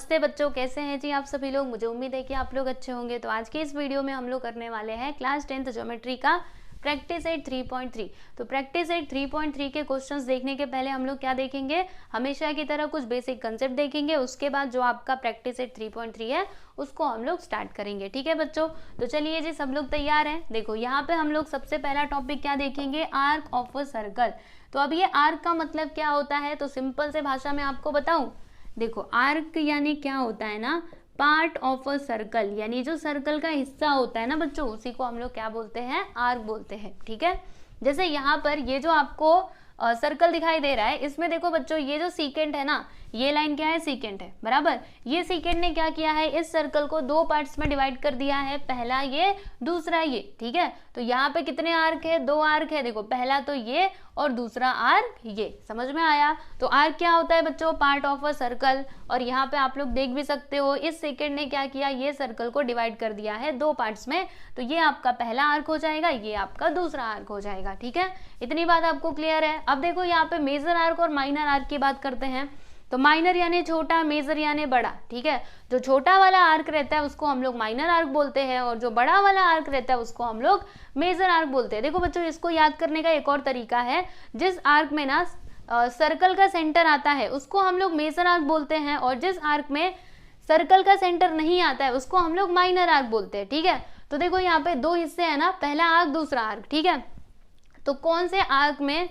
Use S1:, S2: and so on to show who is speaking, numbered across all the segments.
S1: नमस्ते बच्चों, कैसे हैं जी आप सभी लोग। मुझे उम्मीद है कि आप लोग अच्छे होंगे। तो आज के इस वीडियो में हम लोग करने वाले हैं क्लास 10th ज्योमेट्री का प्रैक्टिस सेट 3.3। तो प्रैक्टिस सेट 3.3 के क्वेश्चंस देखने के पहले हम लोग क्या देखेंगे, हमेशा की तरह कुछ बेसिक कंसेप्ट देखेंगे। उसके बाद जो आपका प्रैक्टिस सेट 3.3 है उसको हम लोग स्टार्ट करेंगे। ठीक है बच्चों, तो चलिए जी सब लोग तैयार हैं। देखो यहाँ पे हम लोग सबसे पहला टॉपिक क्या देखेंगे, आर्क ऑफ अ सर्कल। तो अब ये आर्क का मतलब क्या होता है, तो सिंपल से भाषा में आपको बताऊं। देखो आर्क यानी क्या होता है ना, पार्ट ऑफ अ सर्कल, यानी जो सर्कल का हिस्सा होता है ना बच्चों, उसी को हम लोग क्या बोलते हैं, आर्क बोलते हैं। ठीक है, जैसे यहाँ पर ये जो आपको सर्कल दिखाई दे रहा है, इसमें देखो बच्चों ये जो सीकेंट है ना, ये लाइन क्या है, सीकेंट है बराबर। ये सीकेंट ने क्या किया है, इस सर्कल को दो पार्ट्स में डिवाइड कर दिया है, पहला ये दूसरा ये। ठीक है, तो यहाँ पे कितने आर्क है, दो आर्क है। देखो पहला तो ये और दूसरा आर्क ये, समझ में आया। तो आर्क क्या होता है बच्चों, पार्ट ऑफ अ सर्कल। और यहाँ पे आप लोग देख भी सकते हो, इस सेकेंड ने क्या किया, ये सर्कल को डिवाइड कर दिया है दो पार्ट्स में। तो ये आपका पहला आर्क हो जाएगा, ये आपका दूसरा आर्क हो जाएगा। ठीक है, इतनी बात आपको क्लियर है। अब देखो यहाँ पे मेजर आर्क और माइनर आर्क की बात करते हैं। तो माइनर यानी छोटा, मेजर यानी बड़ा। ठीक है, जो छोटा वाला आर्क रहता है उसको हम लोग माइनर आर्क बोलते हैं, और जो बड़ा वाला आर्क रहता है उसको हम लोग मेजर आर्क बोलते हैं। देखो बच्चों, इसको याद करने का एक और तरीका है, जिस आर्क में ना सर्कल का सेंटर आता है उसको हम लोग मेजर आर्क बोलते हैं, और जिस आर्क में सर्कल का सेंटर नहीं आता है उसको हम लोग माइनर आर्क बोलते हैं। ठीक है, तो देखो यहाँ पे दो हिस्से हैं ना, पहला आर्क दूसरा आर्क। ठीक है, तो कौन से आर्क में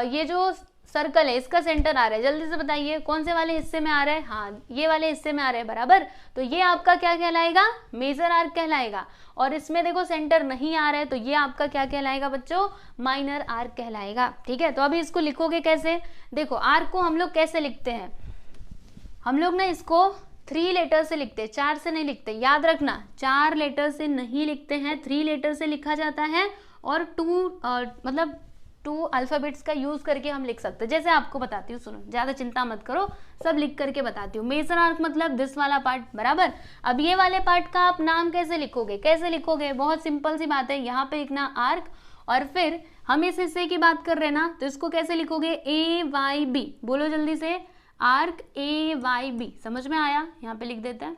S1: ये जो सर्कल है इसका सेंटर आ रहा है, जल्दी से बताइए कौन से वाले हिस्से में आ रहा है। हाँ, ये वाले हिस्से में आ रहा है बराबर। तो ये आपका क्या कहलाएगा, मेजर आर्क कहलाएगा। और इसमें देखो सेंटर नहीं आ रहा है, तो ये आपका क्या कहलाएगा बच्चों, माइनर आर्क कहलाएगा। ठीक है, तो अभी इसको लिखोगे कैसे, देखो आर्क को हम लोग कैसे लिखते हैं, हम लोग ना इसको 3 लेटर से लिखते हैं, 4 से नहीं लिखते। याद रखना, 4 लेटर से नहीं लिखते हैं, 3 लेटर से लिखा जाता है। और 2 अल्फाबेट्स का यूज करके हम लिख सकते हैं। जैसे आपको बताती हूँ, सुनो, ज्यादा चिंता मत करो, सब लिख करके बताती हूँ। मेजर आर्क मतलब दिस वाला पार्ट बराबर। अब ये वाले पार्ट का आप नाम कैसे लिखोगे, कैसे लिखोगे, बहुत सिंपल सी बात है। यहाँ पे लिखना आर्क, और फिर हम इस हिस्से की बात कर रहे हैं ना, तो इसको कैसे लिखोगे, AYB। बोलो जल्दी से, आर्क AYB। समझ में आया, यहाँ पे लिख देते हैं।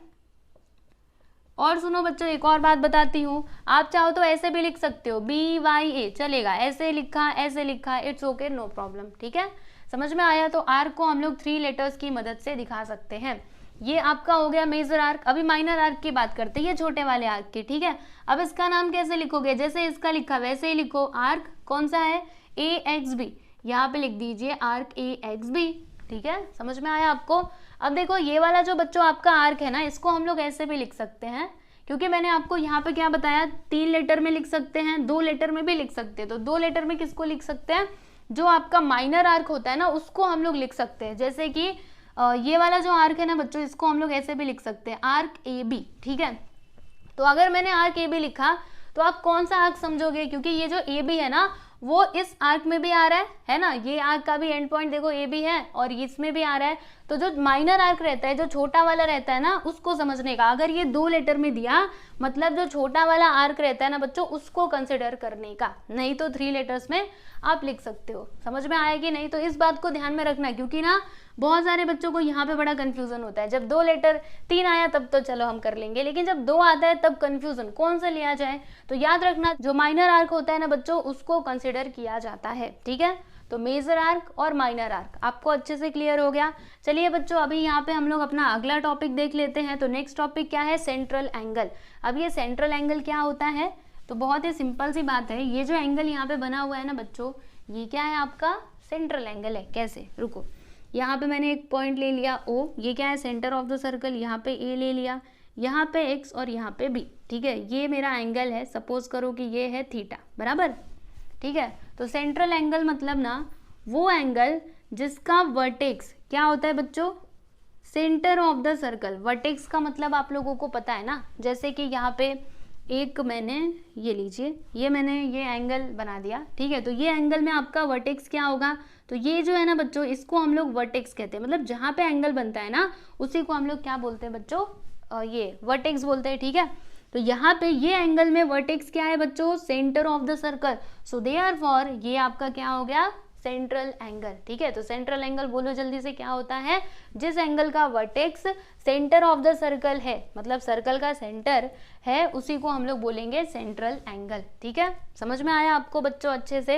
S1: और सुनो बच्चों, एक और बात बताती हूँ, आप चाहो तो ऐसे भी लिख सकते हो, BYA चलेगा, ऐसे लिखा, इट्स ओके, नो प्रॉब्लम। ठीक है, समझ में आया। तो आर्क को हम लोग 3 लेटर्स की मदद से दिखा सकते हैं। ये आपका हो गया मेजर आर्क। अभी माइनर आर्क की बात करते हैं, ये छोटे वाले आर्क की। ठीक है, अब इसका नाम कैसे लिखोगे, जैसे इसका लिखा वैसे ही लिखो। आर्क कौन सा है, AXB, यहाँ पे लिख दीजिए आर्क AXB। ठीक है, समझ में आया आपको। अब देखो ये वाला जो बच्चों आपका आर्क है ना, इसको हम लोग ऐसे भी लिख सकते हैं, क्योंकि मैंने आपको यहाँ पे क्या बताया, 3 लेटर में लिख सकते हैं, 2 लेटर में भी लिख सकते हैं। तो 2 लेटर में किसको लिख सकते हैं, जो आपका माइनर आर्क होता है ना उसको हम लोग लिख सकते हैं। जैसे कि ये वाला जो आर्क है ना बच्चों, इसको हम लोग ऐसे भी लिख सकते हैं, आर्क AB। ठीक है, तो अगर मैंने आर्क AB लिखा तो आप कौन सा आर्क समझोगे, क्योंकि ये जो AB है ना वो इस आर्क में भी आ रहा है ना, ये आर्क का भी एंड पॉइंट देखो AB है, और इसमें भी आ रहा है। तो जो माइनर आर्क रहता है, जो छोटा वाला रहता है ना, उसको समझने का, अगर ये 2 लेटर में दिया मतलब जो छोटा वाला आर्क रहता है ना बच्चों, उसको कंसिडर करने का, नहीं तो 3 लेटर्स में आप लिख सकते हो। समझ में आएगी नहीं, तो इस बात को ध्यान में रखना, क्योंकि ना बहुत सारे बच्चों को यहाँ पे बड़ा कंफ्यूजन होता है। जब 2 लेटर 3 आया तब तो चलो हम कर लेंगे, लेकिन जब 2 आता है तब कंफ्यूजन, कौन सा लिया जाए। तो याद रखना, जो माइनर आर्क होता है ना बच्चों, उसको कंसिडर किया जाता है। ठीक है, तो मेजर आर्क और माइनर आर्क आपको अच्छे से क्लियर हो गया। चलिए बच्चों, अभी यहाँ पे हम लोग अपना अगला टॉपिक देख लेते हैं। तो नेक्स्ट टॉपिक क्या है, सेंट्रल एंगल। अब ये सेंट्रल एंगल क्या होता है, तो बहुत ही सिंपल सी बात है, ये जो एंगल यहाँ पे बना हुआ है ना बच्चों, ये क्या है, आपका सेंट्रल एंगल है। कैसे, रुको, यहाँ पे मैंने एक पॉइंट ले लिया O, ये क्या है, सेंटर ऑफ द सर्कल, यहाँ पे A ले लिया, यहाँ पे X और यहाँ पे B। ठीक है, ये मेरा एंगल है, सपोज करो कि ये है थीटा बराबर। ठीक है, तो सेंट्रल एंगल मतलब ना वो एंगल जिसका वर्टेक्स क्या होता है बच्चों, centre of the circle. Vertex का मतलब आप लोगों को पता है ना, जैसे कि यहाँ पे एक मैंने ये लीजिए, ये मैंने ये एंगल बना दिया। ठीक है, तो ये एंगल में आपका वर्टेक्स क्या होगा, तो ये जो है ना बच्चों, इसको हम लोग वर्टेक्स कहते हैं। मतलब जहाँ पे एंगल बनता है ना उसी को हम लोग क्या बोलते हैं बच्चों, ये वर्टेक्स बोलते हैं। ठीक है, तो यहाँ पे ये एंगल में वर्टेक्स क्या है बच्चों, centre of the circle. So therefore ये आपका क्या हो गया, सेंट्रल एंगल, ठीक है। तो सेंट्रल एंगल बोलो जल्दी से, क्या होता है, जिस एंगल का vertex centre of the circle है, मतलब सर्कल का सेंटर है, उसी को हम लोग बोलेंगे सेंट्रल एंगल, ठीक है। समझ में आया आपको बच्चों अच्छे से?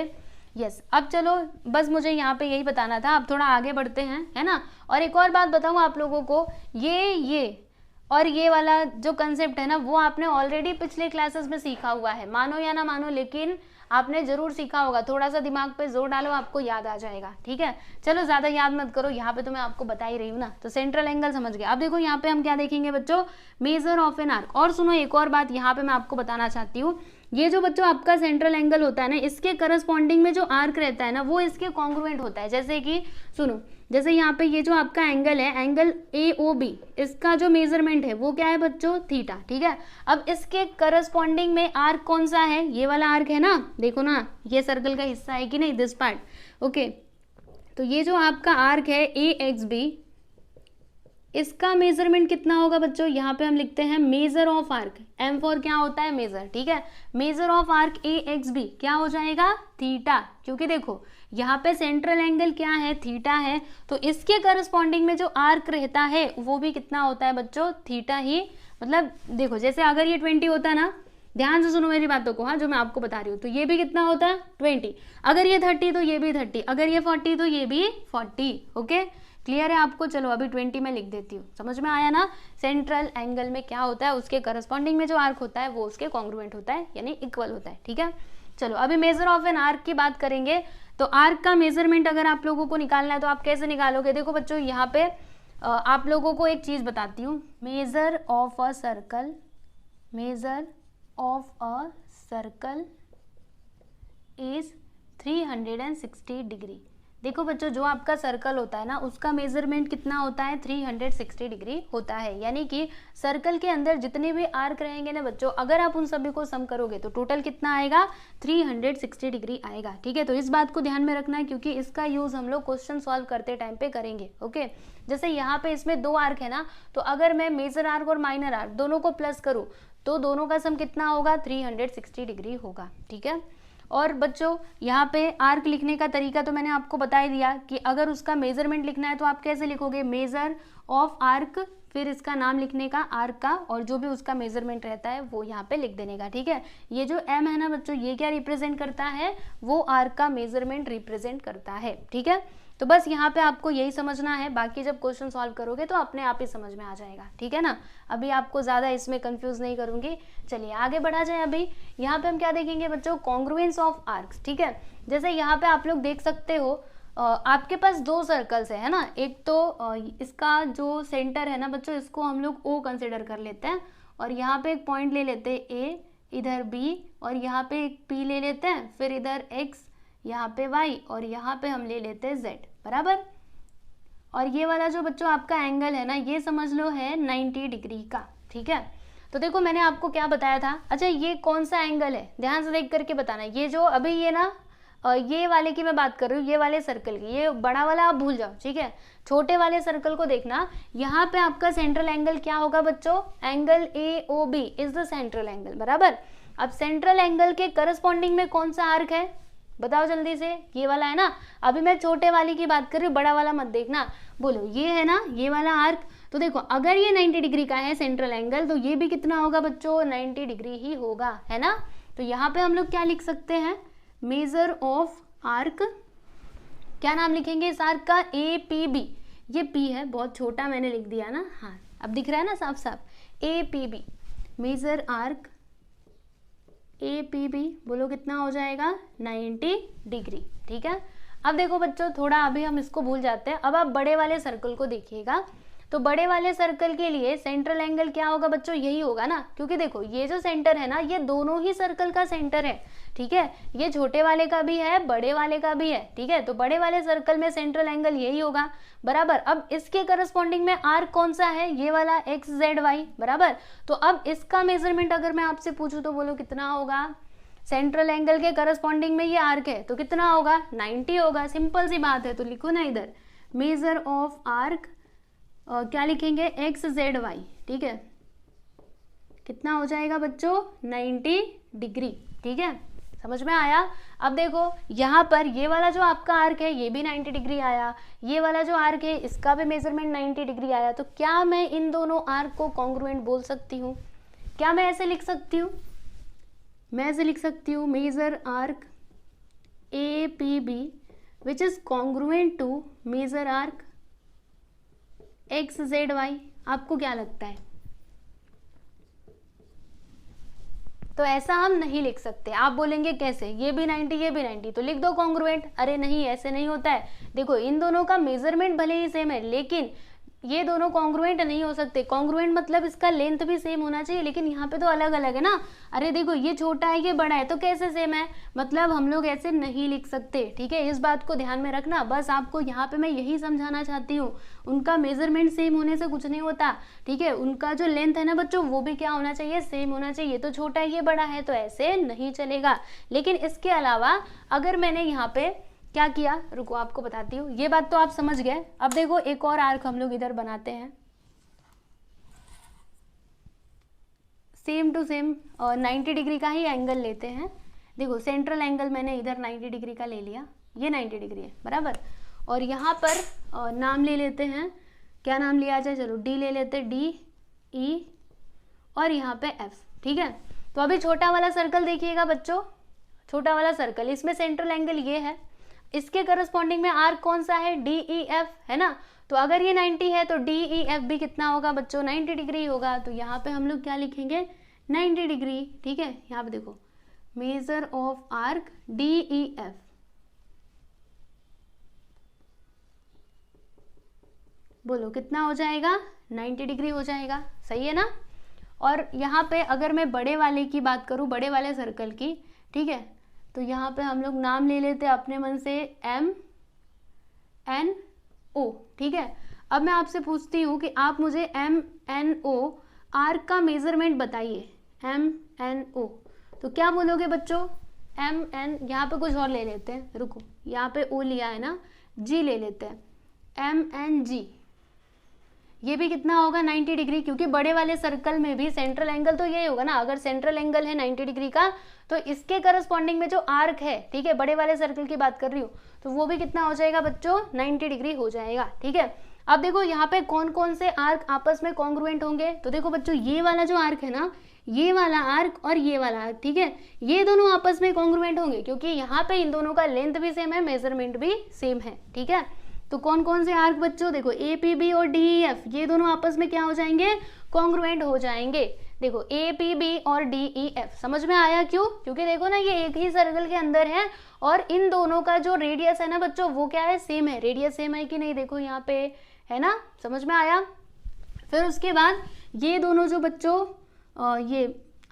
S1: यस। अब चलो, बस मुझे यहाँ पे यही बताना था, अब थोड़ा आगे बढ़ते हैं, है ना। और एक और बात बताऊँ आप लोगों को, ये और ये वाला जो कंसेप्ट है ना, वो आपने ऑलरेडी पिछले क्लासेस में सीखा हुआ है, मानो या ना मानो, लेकिन आपने जरूर सीखा होगा। थोड़ा सा दिमाग पे जोर डालो, आपको याद आ जाएगा, ठीक है। चलो ज्यादा याद मत करो, यहाँ पे तो मैं आपको बता ही रही हूँ ना। तो सेंट्रल एंगल समझ गए। अब देखो यहाँ पे हम क्या देखेंगे बच्चों, मेजर ऑफ एन आर्क। और सुनो एक और बात यहाँ पे मैं आपको बताना चाहती हूँ, ये जो बच्चों आपका सेंट्रल एंगल होता है ना, इसके करस्पॉन्डिंग में जो आर्क रहता है ना, वो इसके कॉन्ग्रुएंट होता है। जैसे कि सुनो, जैसे यहाँ पे ये जो आपका एंगल है, एंगल AOB, इसका जो मेजरमेंट है वो क्या है बच्चों, थीटा, ठीक है। अब इसके करस्पॉन्डिंग में आर्क कौन सा है, ये वाला आर्क है ना, देखो ना, ये सर्कल का हिस्सा है कि नहीं, दिस पार्ट, ओके। तो ये जो आपका आर्क है AXB, इसका मेजरमेंट कितना होगा बच्चों, यहाँ पे हम लिखते हैं major of arc, M for क्या होता है, मेजर, ठीक है। मेजर ऑफ आर्क AXB क्या हो जाएगा, थीटा, क्योंकि देखो यहाँ पे सेंट्रल एंगल क्या है, थीटा है, तो इसके करस्पॉन्डिंग में जो आर्क रहता है वो भी कितना होता है बच्चों, थीटा ही। मतलब देखो, जैसे अगर ये 20 होता ना, ध्यान से सुनो मेरी बातों को, हाँ, जो मैं आपको बता रही हूँ, तो ये भी कितना होता है 20, अगर ये 30 तो ये भी 30, अगर ये 40 तो ये भी 40, ओके। क्लियर है आपको? चलो अभी 20 में लिख देती हूँ, समझ में आया ना। सेंट्रल एंगल में क्या होता है, उसके करस्पॉन्डिंग में जो आर्क होता है वो उसके कॉन्ग्रुएंट होता है, यानी इक्वल होता है, ठीक है। चलो अभी मेजर ऑफ एन आर्क की बात करेंगे। तो आर्क का मेजरमेंट अगर आप लोगों को निकालना है तो आप कैसे निकालोगे, देखो बच्चों यहाँ पे आप लोगों को एक चीज बताती हूँ, measure of a circle, measure of a circle is 360 degree. देखो बच्चों, जो आपका सर्कल होता है ना, उसका मेजरमेंट कितना होता है, 360 डिग्री होता है। यानी कि सर्कल के अंदर जितने भी आर्क रहेंगे ना बच्चों, अगर आप उन सभी को सम करोगे तो टोटल कितना आएगा, 360 डिग्री आएगा, ठीक है। तो इस बात को ध्यान में रखना है, क्योंकि इसका यूज हम लोग क्वेश्चन सॉल्व करते टाइम पे करेंगे, ओके। जैसे यहाँ पे इसमें 2 आर्क है ना, तो अगर मैं मेजर आर्क और माइनर आर्क दोनों को प्लस करूँ तो दोनों का सम कितना होगा, 360 डिग्री होगा, ठीक है। और बच्चों यहाँ पे आर्क लिखने का तरीका तो मैंने आपको बता ही दिया कि अगर उसका मेजरमेंट लिखना है तो आप कैसे लिखोगे, मेजर ऑफ आर्क, फिर इसका नाम लिखने का आर्क का, और जो भी उसका मेजरमेंट रहता है वो यहाँ पे लिख देने का, ठीक है। ये जो M है ना बच्चों, ये क्या रिप्रेजेंट करता है, वो आर्क का मेजरमेंट रिप्रेजेंट करता है, ठीक है। तो बस यहाँ पे आपको यही समझना है, बाकी जब क्वेश्चन सॉल्व करोगे तो अपने आप ही समझ में आ जाएगा, ठीक है ना। अभी आपको ज्यादा इसमें कंफ्यूज नहीं करूंगी। चलिए आगे बढ़ा जाए। अभी यहाँ पे हम क्या देखेंगे बच्चों, कॉन्ग्रुएंस ऑफ आर्क्स, ठीक है। जैसे यहाँ पे आप लोग देख सकते हो, आपके पास 2 सर्कल्स है ना, एक तो इसका जो सेंटर है ना बच्चों, इसको हम लोग O कंसिडर कर लेते हैं, और यहाँ पे एक पॉइंट ले लेते हैं A, इधर B, और यहाँ पे एक P ले लेते हैं, फिर इधर X, यहाँ पे Y, और यहाँ पे हम ले लेते हैं Z, बराबर। और ये वाला जो बच्चों आपका एंगल है ना, ये समझ लो है 90 डिग्री का, ठीक है। तो देखो मैंने आपको क्या बताया था, अच्छा ये कौन सा एंगल है, ध्यान से देख करके बताना। ये जो अभी ये ना, ये वाले की मैं बात कर रही हूँ, ये वाले सर्कल की, ये बड़ा वाला आप भूल जाओ, ठीक है। छोटे वाले सर्कल को देखना, यहाँ पे आपका सेंट्रल एंगल क्या होगा बच्चों, angle AOB is the central angle, बराबर। अब सेंट्रल एंगल के करस्पॉन्डिंग में कौन सा आर्क है, बताओ जल्दी से, ये वाला है ना। अभी मैं छोटे वाले की बात कर रही हूँ, बड़ा वाला मत देखना, बोलो ये है ना, ये वाला आर्क। तो देखो अगर ये 90 डिग्री का है सेंट्रल एंगल, तो ये भी कितना होगा बच्चों, 90 डिग्री ही होगा, है ना। तो यहाँ पे हम लोग क्या लिख सकते हैं, मेजर ऑफ आर्क, क्या नाम लिखेंगे इस आर्क का, APB। ये P है, बहुत छोटा मैंने लिख दिया ना, हाँ अब दिख रहा है ना साफ साफ, APB, मेजर आर्क APB, बोलो कितना हो जाएगा, 90 डिग्री, ठीक है। अब देखो बच्चों, थोड़ा अभी हम इसको भूल जाते हैं, अब आप बड़े वाले सर्कल को देखिएगा। तो बड़े वाले सर्कल के लिए सेंट्रल एंगल क्या होगा बच्चों, यही होगा ना, क्योंकि देखो ये जो सेंटर है ना, ये दोनों ही सर्कल का सेंटर है, ठीक है। ये छोटे वाले का भी है, बड़े वाले का भी है, ठीक है। तो बड़े वाले सर्कल में सेंट्रल एंगल यही होगा, बराबर। अब इसके करस्पॉन्डिंग में आर्क कौन सा है, ये वाला XZY, बराबर। तो अब इसका मेजरमेंट अगर मैं आपसे पूछूं तो बोलो कितना होगा, सेंट्रल एंगल के करस्पॉन्डिंग में ये आर्क है तो कितना होगा, 90 होगा, सिंपल सी बात है। तो लिखो ना इधर, मेजर ऑफ आर्क, क्या लिखेंगे, XZY, ठीक है। कितना हो जाएगा बच्चों, 90 डिग्री, ठीक है। समझ में आया। अब देखो यहाँ पर ये वाला जो आपका आर्क है ये भी 90 डिग्री आया, ये वाला जो आर्क है इसका भी मेजरमेंट 90 डिग्री आया, तो क्या मैं इन दोनों आर्क को कॉन्ग्रुएंट बोल सकती हूँ? क्या मैं ऐसे लिख सकती हूँ? मैं ऐसे लिख सकती हूँ major arc APB which is congruent to major arc XZY। आपको क्या लगता है? तो ऐसा हम नहीं लिख सकते। आप बोलेंगे कैसे, ये भी 90 ये भी 90 तो लिख दो कॉन्ग्रुएंट। अरे नहीं, ऐसे नहीं होता है। देखो इन दोनों का मेजरमेंट भले ही सेम है लेकिन ये दोनों कॉन्ग्रुएंट नहीं हो सकते। कॉन्ग्रुएंट मतलब इसका लेंथ भी सेम होना चाहिए, लेकिन यहाँ पे तो अलग अलग है ना। अरे देखो ये छोटा है ये बड़ा है तो कैसे सेम है, मतलब हम लोग ऐसे नहीं लिख सकते। ठीक है, इस बात को ध्यान में रखना। बस आपको यहाँ पे मैं यही समझाना चाहती हूँ, उनका मेजरमेंट सेम होने से कुछ नहीं होता। ठीक है, उनका जो लेंथ है ना बच्चों वो भी क्या होना चाहिए, सेम होना चाहिए। तो छोटा है ये बड़ा है तो ऐसे नहीं चलेगा। लेकिन इसके अलावा अगर मैंने यहाँ पे क्या किया, रुको आपको बताती हूँ। ये बात तो आप समझ गए। अब देखो एक और आर्क हम लोग इधर बनाते हैं, सेम टू सेम 90 डिग्री का ही एंगल लेते हैं। देखो सेंट्रल एंगल मैंने इधर 90 डिग्री का ले लिया, ये 90 डिग्री है बराबर। और यहाँ पर नाम ले लेते हैं, क्या नाम लिया जाए, चलो D ले लेते हैं, DE और यहाँ पे F। ठीक है, तो अभी छोटा वाला सर्कल देखिएगा बच्चों, छोटा वाला सर्कल, इसमें सेंट्रल एंगल ये है, इसके करस्पॉन्डिंग में आर्क कौन सा है, DEF है ना। तो अगर ये 90 है तो DEF भी कितना होगा बच्चों, 90 डिग्री होगा। तो यहाँ पे हम लोग क्या लिखेंगे, 90 डिग्री। ठीक है, यहाँ पे देखो मेजर ऑफ आर्क DEF, बोलो कितना हो जाएगा, 90 डिग्री हो जाएगा। सही है ना। और यहाँ पे अगर मैं बड़े वाले की बात करूँ, बड़े वाले सर्कल की, ठीक है, तो यहाँ पे हम लोग नाम ले लेते हैं अपने मन से MNO। ठीक है, अब मैं आपसे पूछती हूँ कि आप मुझे MNO आर्क का मेजरमेंट बताइए। MNO तो क्या बोलोगे बच्चों, MN, यहाँ पे कुछ और ले लेते हैं, रुको यहाँ पे O लिया है ना, G ले लेते हैं, MNG, ये भी कितना होगा, 90 डिग्री। क्योंकि बड़े वाले सर्कल में भी सेंट्रल एंगल तो यही होगा ना। अगर सेंट्रल एंगल है 90 डिग्री का तो इसके करस्पॉन्डिंग में जो आर्क है, ठीक है, बड़े वाले सर्कल की बात कर रही हूँ, तो वो भी कितना हो जाएगा बच्चों, 90 डिग्री हो जाएगा। ठीक है, अब देखो यहाँ पे कौन कौन से आर्क आपस में कॉन्ग्रुएंट होंगे। तो देखो बच्चों ये वाला जो आर्क है ना, ये वाला आर्क और ये वाला आर्क, ठीक है, ये दोनों आपस में कॉन्ग्रुएंट होंगे क्योंकि यहाँ पे इन दोनों का लेंथ भी सेम है, मेजरमेंट भी सेम है। ठीक है, तो कौन कौन से आर्क बच्चों, देखो APB और DEF, ये दोनों आपस में क्या हो जाएंगे, कॉन्ग्रुएंट हो जाएंगे। देखो APB और DEF, समझ में आया क्यों, क्योंकि देखो ना ये एक ही सर्कल के अंदर है और इन दोनों का जो रेडियस है ना बच्चों वो क्या है, सेम है। रेडियस सेम है कि नहीं, देखो यहाँ पे है ना, समझ में आया। फिर उसके बाद ये दोनों जो बच्चों ये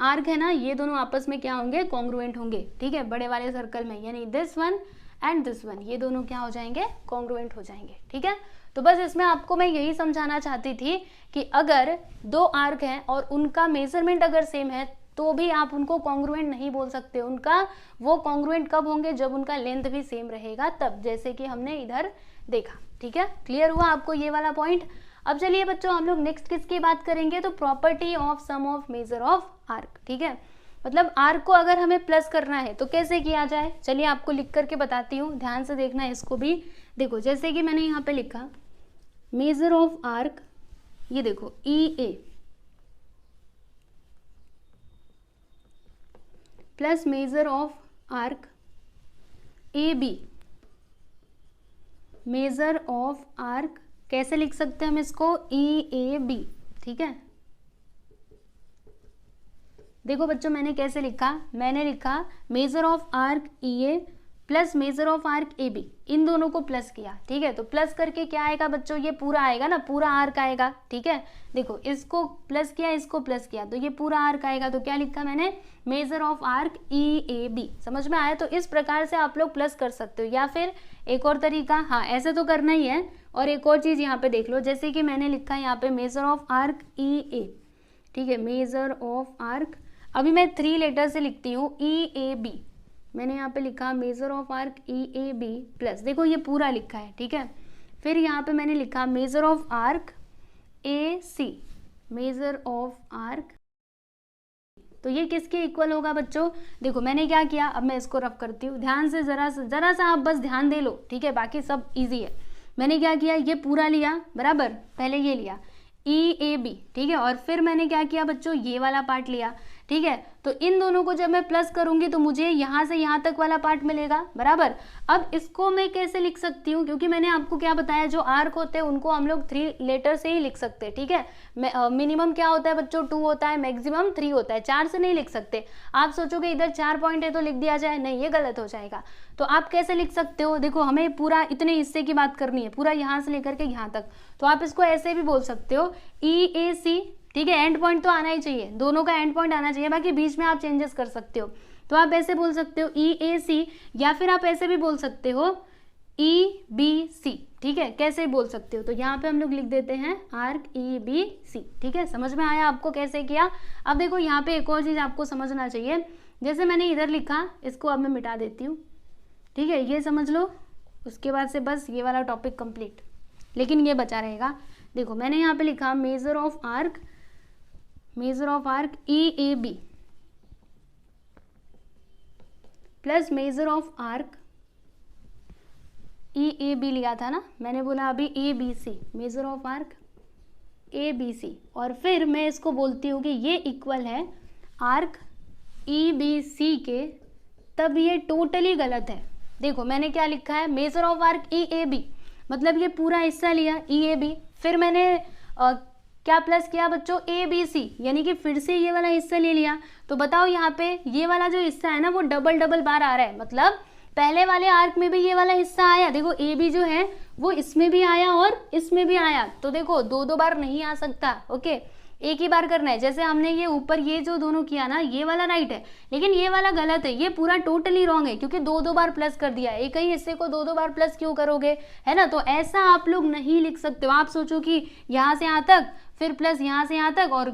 S1: आर्क है ना, ये दोनों आपस में क्या होंगे, कॉन्ग्रुएंट होंगे। ठीक है, बड़े वाले सर्कल में, यानी this one and this one, ये दोनों क्या हो जाएंगे, कॉन्ग्रुएंट हो जाएंगे। ठीक है, तो बस इसमें आपको मैं यही समझाना चाहती थी कि अगर दो आर्क हैं और उनका मेजरमेंट अगर सेम है तो भी आप उनको कॉन्ग्रुएंट नहीं बोल सकते। उनका वो कॉन्ग्रुएंट कब होंगे, जब उनका लेंथ भी सेम रहेगा तब, जैसे कि हमने इधर देखा। ठीक है, क्लियर हुआ आपको ये वाला पॉइंट। अब चलिए बच्चों हम लोग नेक्स्ट किसकी बात करेंगे, तो property of sum of major of arc. ठीक है, मतलब आर्क को अगर हमें प्लस करना है तो कैसे किया जाए, चलिए आपको लिख करके बताती हूँ, ध्यान से देखना है इसको भी। देखो जैसे कि मैंने यहाँ पे लिखा मेजर ऑफ आर्क, ये देखो EA plus major of arc AB, major of arc कैसे लिख सकते हैं हम इसको, EAB। ठीक है, देखो बच्चों मैंने कैसे लिखा, मैंने लिखा major of arc EA plus major of arc AB, इन दोनों को प्लस किया। ठीक है, तो प्लस करके क्या आएगा बच्चों, ये पूरा आएगा ना, पूरा आर्क आएगा। ठीक है, देखो इसको प्लस किया, इसको प्लस किया, तो ये पूरा आर्क आएगा। तो क्या लिखा मैंने, मेजर ऑफ आर्क EAB। समझ में आया। तो इस प्रकार से आप लोग प्लस कर सकते हो, या फिर एक और तरीका, हाँ ऐसे तो करना ही है। और एक और चीज यहाँ पे देख लो, जैसे कि मैंने लिखा यहाँ पे मेजर ऑफ आर्क EA। ठीक है, मेजर ऑफ आर्क, अभी मैं 3 लेटर से लिखती हूँ EAB, मैंने यहाँ पे लिखा major of arc EAB plus, देखो ये पूरा लिखा है। ठीक है, फिर यहाँ पे मैंने लिखा major of arc AC, major of arc, तो ये किसके इक्वल होगा बच्चों? देखो मैंने क्या किया, अब मैं इसको रफ करती हूँ, ध्यान से जरा सा आप बस ध्यान दे लो, ठीक है, बाकी सब इजी है। मैंने क्या किया, ये पूरा लिया बराबर, पहले ये लिया EAB, ठीक है, और फिर मैंने क्या किया बच्चों, ये वाला पार्ट लिया, ठीक है। तो इन दोनों को जब मैं प्लस करूंगी तो मुझे यहाँ से यहाँ तक वाला पार्ट मिलेगा बराबर। अब इसको मैं कैसे लिख सकती हूँ, क्योंकि मैंने आपको क्या बताया, जो आर्क होते हैं उनको हम लोग 3 लेटर से ही लिख सकते हैं, ठीक है। मिनिमम क्या होता है बच्चों, 2 होता है, मैक्सिमम 3 होता है, 4 से नहीं लिख सकते। आप सोचोगे इधर 4 पॉइंट है तो लिख दिया जाए, नहीं, ये गलत हो जाएगा। तो आप कैसे लिख सकते हो, देखो हमें पूरा इतने हिस्से की बात करनी है, पूरा यहाँ से लेकर के यहाँ तक, तो आप इसको ऐसे भी बोल सकते हो EAC, ठीक है। एंड पॉइंट तो आना ही चाहिए, दोनों का एंड पॉइंट आना चाहिए, बाकी बीच में आप चेंजेस कर सकते हो। तो आप ऐसे बोल सकते हो EAC, या फिर आप ऐसे भी बोल सकते हो EBC, ठीक है, कैसे बोल सकते हो। तो यहाँ पे हम लोग लिख देते हैं आर्क EBC, ठीक है। समझ में आया आपको कैसे किया? अब देखो यहाँ पे एक और चीज आपको समझना चाहिए, जैसे मैंने इधर लिखा, इसको अब मैं मिटा देती हूँ, ठीक है, ये समझ लो। उसके बाद से बस ये वाला टॉपिक कंप्लीट, लेकिन ये बचा रहेगा। देखो मैंने यहाँ पे लिखा major of arc EAB plus major of arc EAB लिया था ना मैंने, बोला अभी ABC, major of arc ABC, और फिर मैं इसको बोलती हूँ कि ये इक्वल है आर्क EBC के, तब ये टोटली गलत है। देखो मैंने क्या लिखा है, मेजर ऑफ आर्क EAB, मतलब ये पूरा हिस्सा लिया EAB, फिर मैंने क्या प्लस किया बच्चों, ABC, यानी कि फिर से ये वाला हिस्सा ले लिया। तो बताओ यहाँ पे ये वाला जो हिस्सा है ना वो डबल बार आ रहा है, मतलब पहले वाले आर्क में भी ये वाला हिस्सा आया, देखो AB जो है वो इसमें भी आया और इसमें भी आया। तो देखो 2 बार नहीं आ सकता, ओके, एक ही बार करना है। जैसे हमने ये ऊपर ये जो दोनों किया ना, ये वाला राइट है, लेकिन ये वाला गलत है, ये पूरा टोटली रॉन्ग है, क्योंकि 2 बार प्लस कर दिया है। एक ही हिस्से को 2 बार प्लस क्यों करोगे, है ना। तो ऐसा आप लोग नहीं लिख सकते हो। आप सोचो कि यहाँ से यहाँ तक, फिर प्लस यहाँ से यहाँ तक, और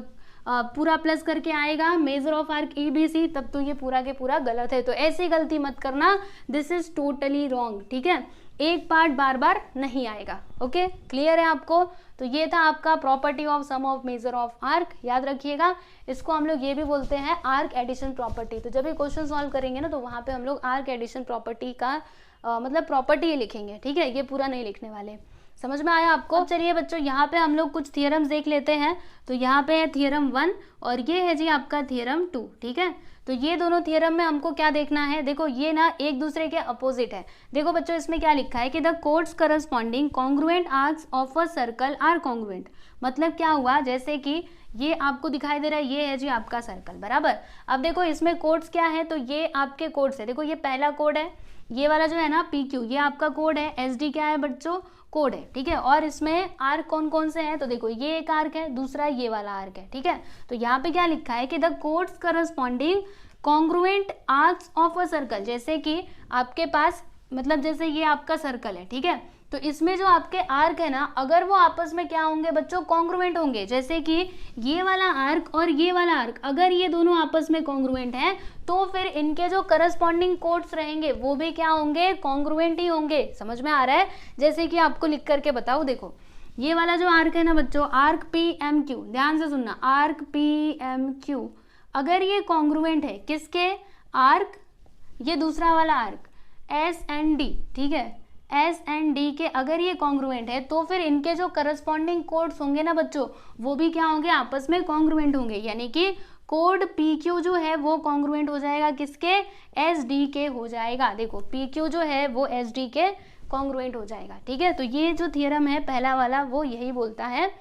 S1: पूरा प्लस करके आएगा मेजर ऑफ आर्क EBC, तब तो ये पूरा के पूरा गलत है। तो ऐसी गलती मत करना, दिस इज टोटली रॉन्ग, ठीक है। एक पार्ट बार बार नहीं आएगा, ओके, क्लियर है आपको। तो ये था आपका property of sum of major of arc, याद रखिएगा। इसको हम लोग ये भी बोलते हैं आर्क एडिशन प्रॉपर्टी। तो जब ये क्वेश्चन सॉल्व करेंगे ना, तो वहाँ पे हम लोग आर्क एडिशन प्रॉपर्टी का मतलब प्रॉपर्टी लिखेंगे, ठीक है, ये पूरा नहीं लिखने वाले। समझ में आया आपको? चलिए बच्चों यहाँ पे हम लोग कुछ थियरम्स देख लेते हैं। तो यहाँ पे है थियरम 1 और ये है जी आपका थियरम 2, ठीक है। तो ये दोनों थियरम में हमको क्या देखना है, देखो ये ना एक दूसरे के अपोजिट है। देखो बच्चों इसमें क्या लिखा है कि the chords corresponding congruent arcs of a circle are congruent. मतलब क्या हुआ, जैसे कि ये आपको दिखाई दे रहा है, ये है जी आपका सर्कल बराबर। अब देखो इसमें कोड्स क्या है, तो ये आपके कोड्स है। देखो ये पहला कोड है, ये वाला जो है ना PQ, ये आपका कोड है। SD क्या है बच्चों, कोड है, ठीक है। और इसमें आर्क कौन कौन से हैं, तो देखो ये एक आर्क है, दूसरा ये वाला आर्क है, ठीक है। तो यहाँ पे क्या लिखा है कि the chords corresponding congruent arcs of a circle. जैसे कि आपके पास मतलब जैसे ये आपका सर्कल है, ठीक है, तो इसमें जो आपके आर्क है ना, अगर वो आपस में क्या होंगे बच्चों, कॉन्ग्रुएंट होंगे। जैसे कि ये वाला आर्क और ये वाला आर्क, अगर ये दोनों आपस में कॉन्ग्रुएंट हैं, तो फिर इनके जो करस्पॉन्डिंग कोड्स रहेंगे वो भी क्या होंगे, कॉन्ग्रुएंट ही होंगे। समझ में आ रहा है? जैसे कि आपको लिख करके बताओ, देखो ये वाला जो आर्क है ना बच्चों, आर्क PMQ, ध्यान से सुनना, आर्क PMQ अगर ये कॉन्ग्रुएंट है किसके, आर्क, ये दूसरा वाला आर्क SND, ठीक है, SND के अगर ये कॉन्ग्रुएंट है, तो फिर इनके जो करस्पॉन्डिंग कोड्स होंगे ना बच्चों, वो भी क्या होंगे, आपस में कॉन्ग्रुएंट होंगे। यानी कि कोड PQ जो है वो कॉन्ग्रुएंट हो जाएगा किसके, SD के हो जाएगा। देखो PQ जो है वो SD के कॉन्ग्रुएंट हो जाएगा, ठीक है। तो ये जो थियरम है पहला वाला, वो यही बोलता है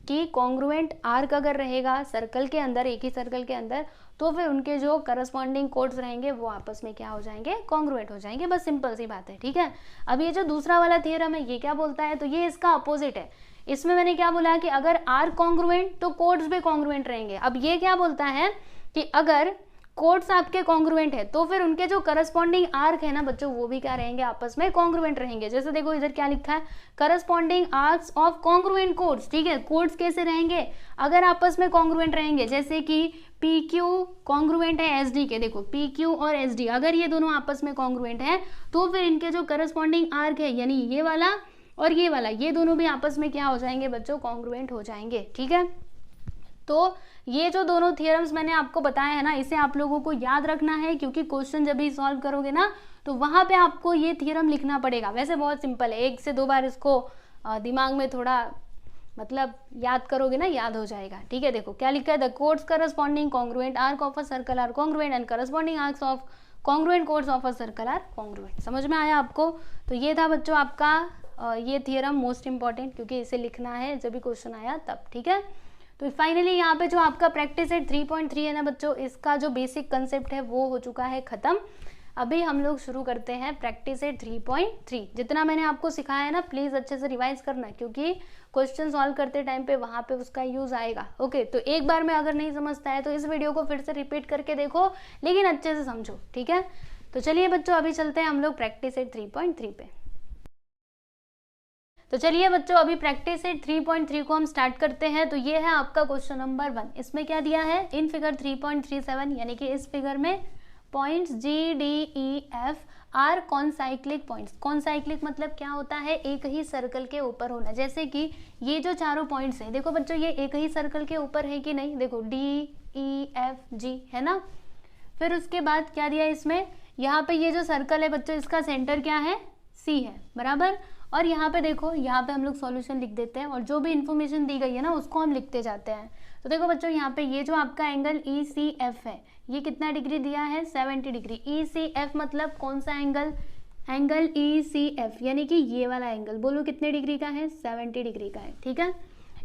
S1: कि कॉन्ग्रुएंट आर्क अगर रहेगा सर्कल के अंदर, एक ही सर्कल के अंदर, तो फिर उनके जो करस्पॉन्डिंग कोड्स रहेंगे वो आपस में क्या हो जाएंगे, कॉन्ग्रुएंट हो जाएंगे। बस सिंपल सी बात है, ठीक है। अब ये जो दूसरा वाला थियरम है ये क्या बोलता है, तो ये इसका अपोजिट है। इसमें मैंने क्या बोला कि अगर आर्क कॉन्ग्रुएंट तो कोड्स भी कॉन्ग्रुएंट रहेंगे। अब ये क्या बोलता है कि अगर कोड्स आपके कॉन्ग्रुएंट है, तो फिर उनके जो करस्पॉन्डिंग आर्क है ना बच्चों, वो भी क्या रहेंगे, आपस में कॉन्ग्रुएंट रहेंगे। जैसे देखो इधर क्या लिखा है, corresponding arcs of congruent codes, ठीक है। कोड्स कैसे रहेंगे, अगर आपस में कॉन्ग्रुएंट रहेंगे। जैसे कि PQ कॉन्ग्रुएंट है SD के, देखो PQ और SD अगर ये दोनों आपस में कॉन्ग्रुएंट है, तो फिर इनके जो करस्पॉन्डिंग आर्क है, यानी ये वाला और ये वाला, ये दोनों भी आपस में क्या हो जाएंगे बच्चों, कॉन्ग्रुएंट हो जाएंगे, ठीक है। तो ये जो दोनों थियरम्स मैंने आपको बताया है ना, इसे आप लोगों को याद रखना है, क्योंकि क्वेश्चन जब भी सॉल्व करोगे ना तो वहाँ पे आपको ये थियरम लिखना पड़ेगा। वैसे बहुत सिंपल है, 1 से 2 बार इसको दिमाग में थोड़ा मतलब याद करोगे ना, याद हो जाएगा। ठीक है, देखो क्या लिखा है, the chords corresponding congruent arc of a circle are congruent and corresponding arcs of congruent chords of a circle are congruent. समझ में आया आपको? तो ये था बच्चों आपका ये थियरम मोस्ट इंपॉर्टेंट, क्योंकि इसे लिखना है जब भी क्वेश्चन आया तब। ठीक है, तो फाइनली यहाँ पे जो आपका प्रैक्टिस सेट 3.3 है ना बच्चों, इसका जो बेसिक कंसेप्ट है वो हो चुका है खत्म। अभी हम लोग शुरू करते हैं प्रैक्टिस सेट 3.3। जितना मैंने आपको सिखाया है ना, प्लीज अच्छे से रिवाइज करना, क्योंकि क्वेश्चन सॉल्व करते टाइम पे वहां पे उसका यूज आएगा। ओके, तो एक बार में अगर नहीं समझता है तो इस वीडियो को फिर से रिपीट करके देखो, लेकिन अच्छे से समझो। ठीक है, तो चलिए बच्चों अभी चलते हैं हम लोग प्रैक्टिस सेट 3.3 पे। तो चलिए बच्चों अभी प्रैक्टिस सेट 3.3 को हम स्टार्ट करते हैं। तो ये है आपका क्वेश्चन नंबर 1। इसमें क्या दिया है, इन फिगर 3.37 यानी कि इस फिगर में points G D E F R concyclic points. Concyclic मतलब क्या होता है, एक ही सर्कल के ऊपर होना। जैसे कि ये जो चारों पॉइंट्स हैं, देखो बच्चों ये एक ही सर्कल के ऊपर है कि नहीं, देखो डी ई एफ जी है ना। फिर उसके बाद क्या दिया इसमें, यहाँ पे ये जो सर्कल है बच्चों, इसका सेंटर क्या है, सी है, बराबर। और यहाँ पे देखो, यहाँ पे हम लोग सॉल्यूशन लिख देते हैं और जो भी इंफॉर्मेशन दी गई है ना उसको हम लिखते जाते हैं। तो देखो बच्चों यहाँ पे ये जो आपका एंगल ई सी एफ है, ये कितना डिग्री दिया है, 70 डिग्री। ई सी एफ मतलब कौन सा angle, angle E C F यानी कि ये वाला एंगल। बोलो कितने डिग्री का है, 70 डिग्री का है। ठीक है,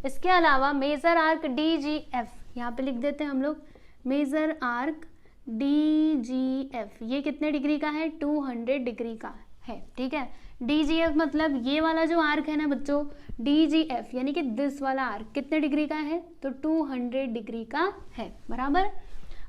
S1: इसके अलावा major arc D G F, यहाँ पे लिख देते हैं हम लोग, major arc D G F ये कितने डिग्री का है, 200 डिग्री का है। ठीक है, डी जी एफ मतलब ये वाला जो आर्क है ना बच्चों, डी जी एफ यानी कि दिस वाला आर्क कितने डिग्री का है, तो 200 डिग्री का है, बराबर।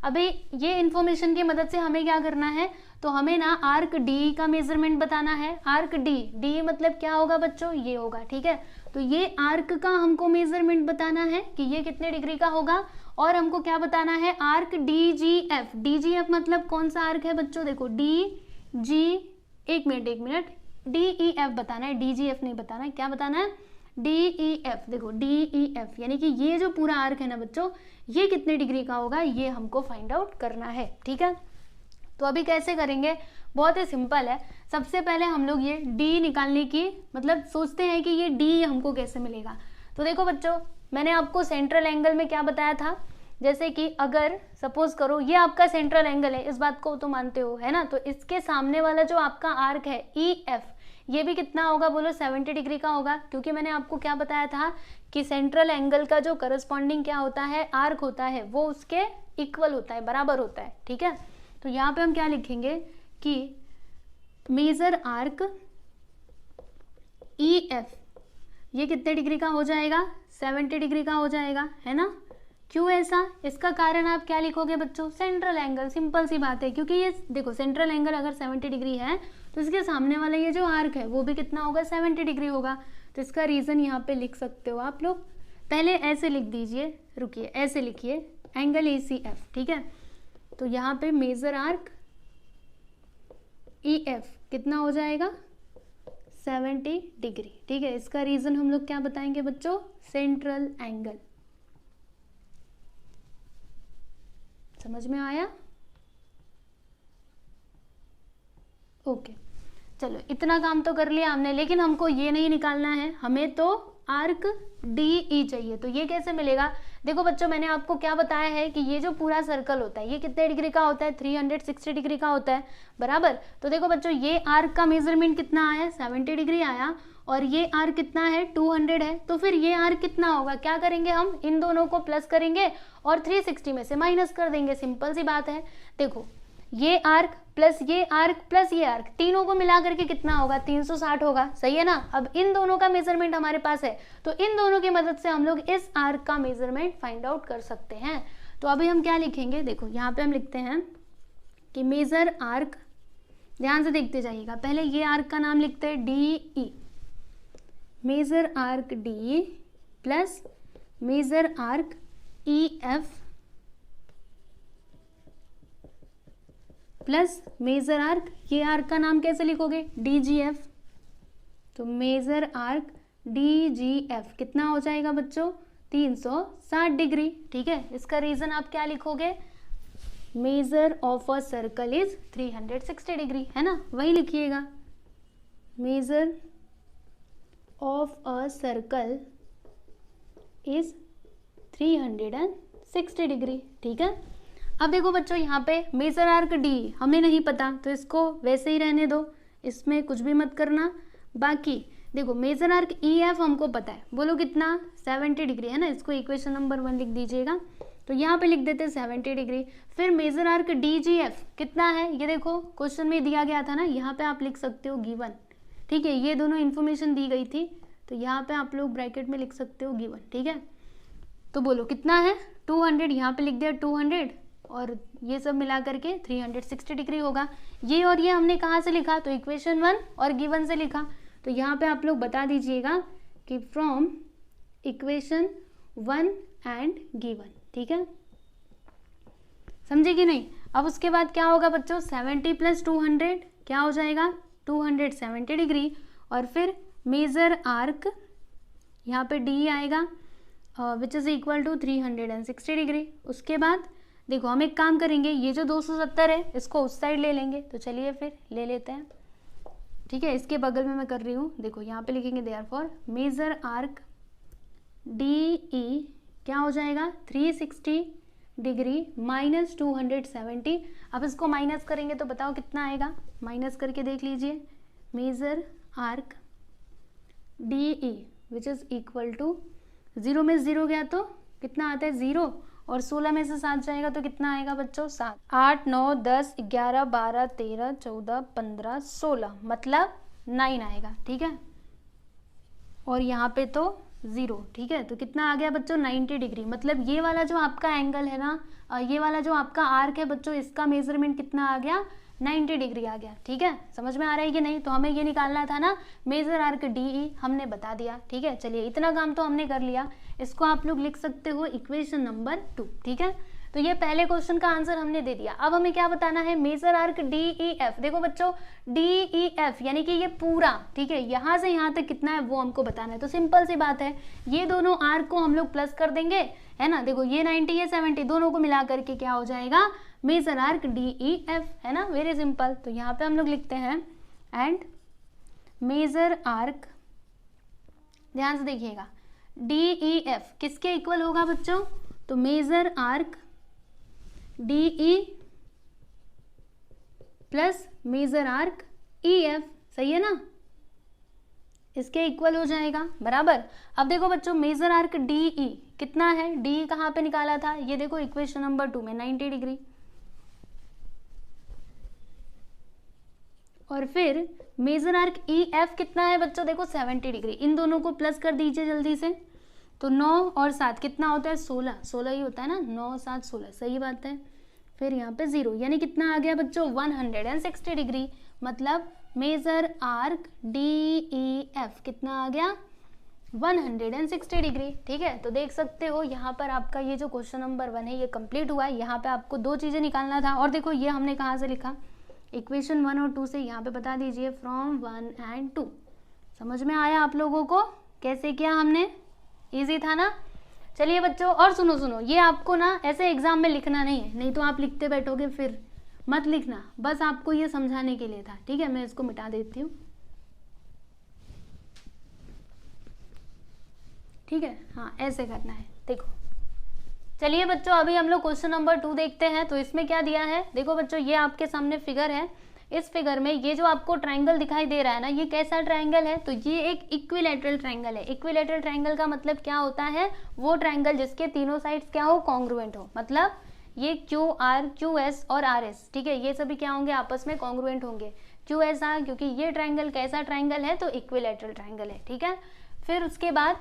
S1: अभी ये इन्फॉर्मेशन की मदद से हमें क्या करना है, तो हमें ना आर्क डी का मेजरमेंट बताना है। आर्क डी, डी मतलब क्या होगा बच्चों, ये होगा। ठीक है, तो ये आर्क का हमको मेजरमेंट बताना है कि ये कितने डिग्री का होगा। और हमको क्या बताना है, arc D G F. D G F मतलब कौन सा आर्क है बच्चों, देखो डी जी, एक मिनट, डी ई एफ बताना है, डी जी एफ नहीं बताना है। क्या बताना है, डी ई एफ। देखो डी ई एफ यानी कि ये जो पूरा आर्क है ना बच्चों, ये कितने डिग्री का होगा, ये हमको फाइंड आउट करना है। ठीक है, तो अभी कैसे करेंगे, बहुत ही सिंपल है। सबसे पहले हम लोग ये डी निकालने की मतलब सोचते हैं कि ये डी हमको कैसे मिलेगा। तो देखो बच्चों, मैंने आपको सेंट्रल एंगल में क्या बताया था, जैसे कि अगर सपोज करो ये आपका सेंट्रल एंगल है, इस बात को तो मानते हो है ना, तो इसके सामने वाला जो आपका आर्क है ई एफ, ये भी कितना होगा, बोलो 70 डिग्री का होगा। क्योंकि मैंने आपको क्या बताया था कि सेंट्रल एंगल का जो करस्पॉन्डिंग क्या होता है, आर्क होता है, वो उसके इक्वल होता है, बराबर होता है। ठीक है, तो यहाँ पे हम क्या लिखेंगे कि मेजर आर्क ई एफ ये कितने डिग्री का हो जाएगा, 70 डिग्री का हो जाएगा, है ना। क्यों ऐसा, इसका कारण आप क्या लिखोगे बच्चों, सेंट्रल एंगल। सिंपल सी बात है, क्योंकि ये देखो सेंट्रल एंगल अगर 70 डिग्री है तो इसके सामने वाला ये जो आर्क है वो भी कितना होगा, 70 डिग्री होगा। तो इसका रीजन यहाँ पे लिख सकते हो आप लोग। पहले ऐसे लिख दीजिए, रुकिए ऐसे लिखिए, एंगल ए सी एफ। ठीक है, तो यहाँ पे मेजर आर्क ई एफ कितना हो जाएगा, 70 डिग्री। ठीक है, इसका रीजन हम लोग क्या बताएंगे बच्चों, सेंट्रल एंगल। समझ में आया, ओके। चलो इतना काम तो कर लिया हमने, लेकिन हमको ये नहीं निकालना है, हमें तो आर्क डी ई चाहिए। तो ये कैसे मिलेगा, देखो बच्चों मैंने आपको क्या बताया है कि ये जो पूरा सर्कल होता है ये कितने डिग्री का होता है, 360 डिग्री का होता है, बराबर। तो देखो बच्चों ये आर्क का मेजरमेंट कितना आया, 70 डिग्री आया, और ये आर्क कितना है, 200 है। तो फिर ये आर्क कितना होगा, क्या करेंगे हम, इन दोनों को प्लस करेंगे और 360 में से माइनस कर देंगे। सिंपल सी बात है। देखो ये आर्क प्लस ये आर्क प्लस ये आर्क, तीनों को मिला करके कितना होगा, 360 होगा, सही है ना। अब इन दोनों का मेजरमेंट हमारे पास है, तो इन दोनों की मदद से हम लोग इस आर्क का मेजरमेंट फाइंड आउट कर सकते हैं। तो अभी हम क्या लिखेंगे, देखो यहाँ पे हम लिखते हैं कि मेजर आर्क, ध्यान से देखते जाइएगा, पहले ये आर्क का नाम लिखते हैं D E, major arc D plus major arc E F plus major arc, ये आर्क का नाम कैसे लिखोगे, डी जी एफ। तो major arc D G F कितना हो जाएगा बच्चों, 360 डिग्री। ठीक है, इसका रीजन आप क्या लिखोगे, measure of a circle is 360 degree, है ना, वही लिखिएगा, measure of a circle is 360 degree. ठीक है, अब देखो बच्चों यहाँ पे मेजर आर्क डी हमें नहीं पता, तो इसको वैसे ही रहने दो, इसमें कुछ भी मत करना। बाकी देखो मेजर आर्क ई एफ हमको पता है, बोलो कितना, 70 डिग्री, है ना, इसको इक्वेशन नंबर 1 लिख दीजिएगा, तो यहाँ पे लिख देते हैं 70 डिग्री। फिर major arc D G F कितना है, ये देखो क्वेश्चन में दिया गया था ना, यहाँ पे आप लिख सकते हो गिवन। ठीक है, ये दोनों इन्फॉर्मेशन दी गई थी, तो यहाँ पे आप लोग ब्रैकेट में लिख सकते हो गिवन। ठीक है, तो बोलो कितना है, 200, यहाँ पे लिख दिया 200, और ये सब मिला करके 360 डिग्री होगा। ये और ये हमने कहाँ से लिखा, तो इक्वेशन 1 और गिवन से लिखा, तो यहाँ पे आप लोग बता दीजिएगा कि फ्रॉम इक्वेशन 1 एंड गिवन। ठीक है, समझे कि नहीं। अब उसके बाद क्या होगा बच्चों, 70 + 200 क्या हो जाएगा, 270 डिग्री, और फिर मेजर आर्क यहाँ पे डी आएगा which is equal to 360 degree. उसके बाद देखो हम एक काम करेंगे, ये जो 270 है इसको उस साइड ले लेंगे, तो चलिए फिर ले लेते हैं। ठीक है, इसके बगल में मैं कर रही हूँ, देखो यहाँ पे लिखेंगे therefore major arc D E क्या हो जाएगा, 360 डिग्री माइनस 270। अब इसको माइनस करेंगे तो बताओ कितना आएगा, माइनस करके देख लीजिए, major arc D E which is equal to 0 में 0 गया तो कितना आता है 0, और 16 में से 7 जाएगा तो कितना आएगा बच्चों, 7, 8, 9, 10, 11, 12, 13, 14, 15, 16, मतलब 9 आएगा। ठीक है, और यहाँ पे तो 0। ठीक है, तो कितना आ गया बच्चों, 90 डिग्री। मतलब ये वाला जो आपका एंगल है ना, ये वाला जो आपका आर्क है बच्चों, इसका मेजरमेंट कितना आ गया, 90 डिग्री आ गया। ठीक है, समझ में आ रहा है कि नहीं। तो हमें ये निकालना था ना मेजर आर्क डी ई, हमने बता दिया। ठीक है, चलिए इतना काम तो हमने कर लिया, इसको आप लोग लिख सकते हो इक्वेशन नंबर 2। ठीक है, तो ये पहले क्वेश्चन का आंसर हमने दे दिया। अब हमें क्या बताना है, major arc D E F. देखो बच्चों डी ई एफ यानी कि ये पूरा, ठीक है, यहाँ से यहाँ तक कितना है वो हमको बताना है। तो सिंपल सी बात है, ये दोनों आर्क को हम लोग प्लस कर देंगे, है ना। देखो ये 90 ये 70 दोनों को मिला करके क्या हो जाएगा, major arc D E F, है ना, वेरी सिंपल। तो यहाँ पे हम लोग लिखते हैं एंड मेजर आर्क, ध्यान से देखिएगा, डी ई एफ किसके इक्वल होगा बच्चों, तो major arc D E plus major arc E F, सही है ना, इसके इक्वल हो जाएगा, बराबर। अब देखो बच्चों मेजर आर्क डी ई कितना है, डी कहाँ पे निकाला था, ये देखो इक्वेशन नंबर 2 में 90 डिग्री, और फिर मेजर आर्क ई एफ कितना है बच्चों, देखो 70 डिग्री। इन दोनों को प्लस कर दीजिए जल्दी से, तो 9 और 7 कितना होता है, 16, 16 ही होता है ना, 9 7 16, सही बात है। फिर यहाँ पे 0 यानी कितना आ गया बच्चों, 160 डिग्री। मतलब major arc D E F कितना आ गया, 160 डिग्री। ठीक है, तो देख सकते हो यहाँ पर आपका ये जो क्वेश्चन नंबर 1 है ये कंप्लीट हुआ है। यहाँ पे आपको 2 चीज़ें निकालना था, और देखो ये हमने कहाँ से लिखा, इक्वेशन 1 और 2 से। यहाँ पे बता दीजिए फ्रॉम 1 एंड 2। समझ में आया आप लोगों को कैसे किया हमने, इजी था ना। चलिए बच्चों, और सुनो सुनो, ये आपको ना ऐसे एग्जाम में लिखना नहीं है, नहीं तो आप लिखते बैठोगे, फिर मत लिखना, बस आपको ये समझाने के लिए था। ठीक है, मैं इसको मिटा देती हूँ। ठीक है, हाँ ऐसे करना है, देखो। चलिए बच्चों, अभी हम लोग क्वेश्चन नंबर 2 देखते हैं। तो इसमें क्या दिया है, देखो बच्चों ये आपके सामने फिगर है। इस फिगर में ये जो आपको ट्रायंगल दिखाई दे रहा है ना, ये कैसा ट्रायंगल है, तो ये एक इक्विलैटरल ट्रायंगल है। इक्विलैटरल ट्रायंगल का मतलब क्या होता है, वो ट्रायंगल जिसके तीनों साइड्स क्या हो, कॉन्ग्रुएंट हो। मतलब ये क्यू आर, क्यू एस और आर एस, ठीक है, ये सभी क्या होंगे, आपस में कॉन्ग्रुएंट होंगे। क्यू एस आर, क्योंकि ये ट्रायंगल कैसा ट्रायंगल है, तो इक्विलैटरल ट्रायंगल है। ठीक है, फिर उसके बाद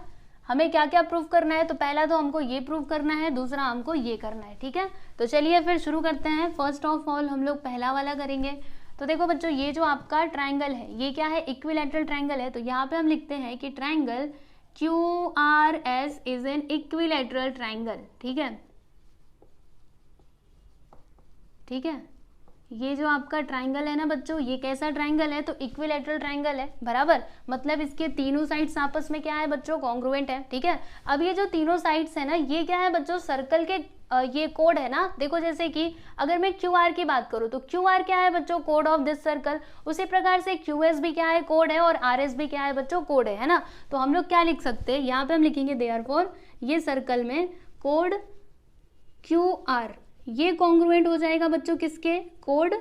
S1: हमें क्या क्या प्रूव करना है, तो पहला तो हमको ये प्रूव करना है, दूसरा हमको ये करना है। ठीक है, तो चलिए फिर शुरू करते हैं। फर्स्ट ऑफ ऑल हम लोग पहला वाला करेंगे। तो देखो बच्चों ये जो आपका ट्रायंगल है ये क्या है, इक्विलैटरल ट्रायंगल है। तो यहाँ पे हम लिखते हैं कि triangle Q R S is an equilateral triangle. ठीक है, ठीक है, ये जो आपका ट्राइंगल है ना बच्चों, ये कैसा ट्राइंगल है, तो इक्विलैटरल ट्राइंगल है, बराबर। मतलब इसके तीनों साइड्स आपस में क्या है बच्चों, कॉन्ग्रुएंट है, ठीक है। अब ये जो तीनों साइड्स है ना, ये क्या है बच्चों, सर्कल के ये कोड है ना। देखो जैसे कि अगर मैं क्यू आर की बात करूँ तो क्यू आर क्या है बच्चों, कोड ऑफ दिस सर्कल। उसी प्रकार से क्यू एस भी क्या है, कोड है, और आर एस भी क्या है बच्चों, कोड है ना। तो हम लोग क्या लिख सकते हैं, यहाँ पे हम लिखेंगे देयरफॉर ये सर्कल में कोड क्यू आर ये कॉन्ग्रुएंट हो जाएगा बच्चों किसके, कोड,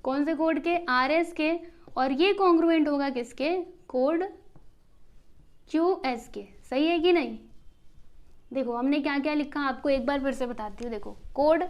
S1: कौन से कोड के, आर एस के, और ये कॉन्ग्रुएंट होगा किसके, कोड क्यू एस के। सही है कि नहीं। देखो हमने क्या क्या लिखा, आपको एक बार फिर से बताती हूँ। देखो कोड